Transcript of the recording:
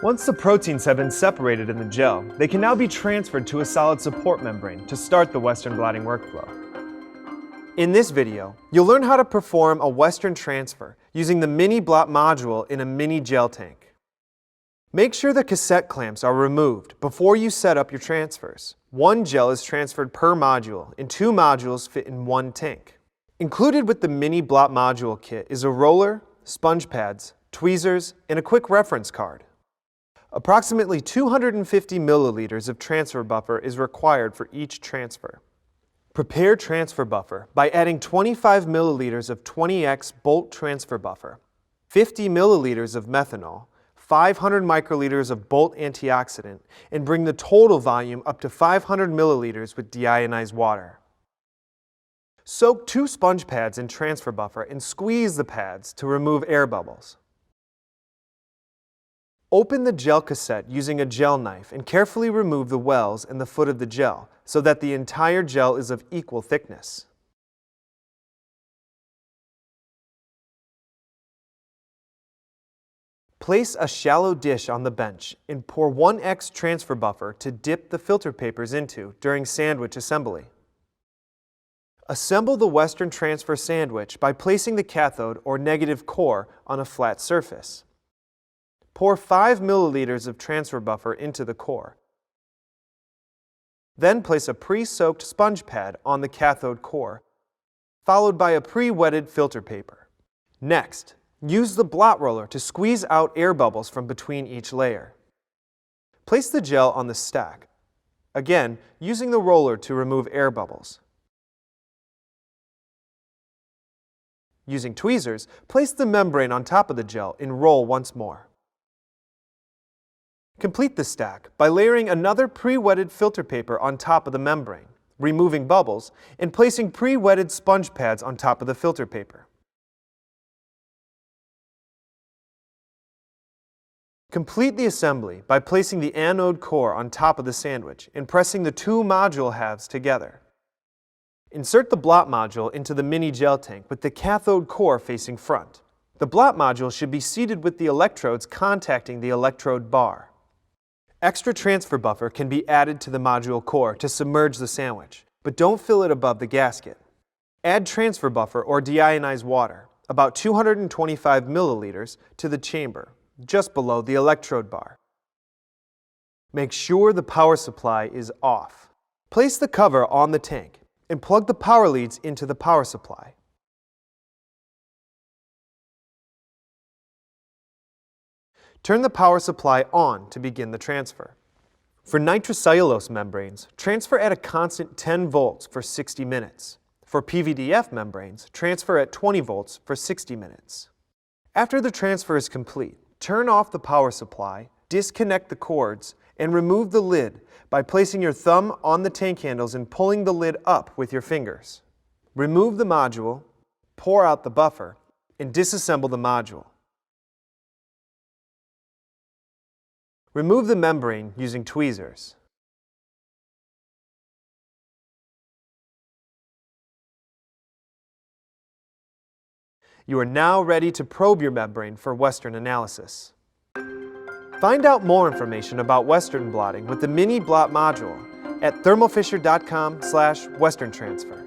Once the proteins have been separated in the gel, they can now be transferred to a solid support membrane to start the Western blotting workflow. In this video, you'll learn how to perform a Western transfer using the Mini Blot Module in a mini gel tank. Make sure the cassette clamps are removed before you set up your transfers. One gel is transferred per module, and 2 modules fit in one tank. Included with the Mini Blot Module kit is a roller, sponge pads, tweezers, and a quick reference card. Approximately 250 milliliters of transfer buffer is required for each transfer. Prepare transfer buffer by adding 25 milliliters of 20X Bolt transfer buffer, 50 milliliters of methanol, 500 microliters of Bolt antioxidant, and bring the total volume up to 500 milliliters with deionized water. Soak 2 sponge pads in transfer buffer and squeeze the pads to remove air bubbles. Open the gel cassette using a gel knife and carefully remove the wells and the foot of the gel so that the entire gel is of equal thickness. Place a shallow dish on the bench and pour 1X transfer buffer to dip the filter papers into during sandwich assembly. Assemble the Western transfer sandwich by placing the cathode or negative core on a flat surface. Pour 5 milliliters of transfer buffer into the core. Then place a pre-soaked sponge pad on the cathode core, followed by a pre-wetted filter paper. Next, use the blot roller to squeeze out air bubbles from between each layer. Place the gel on the stack, again using the roller to remove air bubbles. Using tweezers, place the membrane on top of the gel and roll once more. Complete the stack by layering another pre-wetted filter paper on top of the membrane, removing bubbles, and placing pre-wetted sponge pads on top of the filter paper. Complete the assembly by placing the anode core on top of the sandwich and pressing the 2 module halves together. Insert the blot module into the mini gel tank with the cathode core facing front. The blot module should be seated with the electrodes contacting the electrode bar. Extra transfer buffer can be added to the module core to submerge the sandwich, but don't fill it above the gasket. Add transfer buffer or deionized water, about 225 milliliters, to the chamber, just below the electrode bar. Make sure the power supply is off. Place the cover on the tank and plug the power leads into the power supply. Turn the power supply on to begin the transfer. For nitrocellulose membranes, transfer at a constant 10 volts for 60 minutes. For PVDF membranes, transfer at 20 volts for 60 minutes. After the transfer is complete, turn off the power supply, disconnect the cords, and remove the lid by placing your thumb on the tank handles and pulling the lid up with your fingers. Remove the module, pour out the buffer, and disassemble the module. Remove the membrane using tweezers. You are now ready to probe your membrane for Western analysis. Find out more information about Western blotting with the Mini Blot Module at thermofisher.com/Western transfer.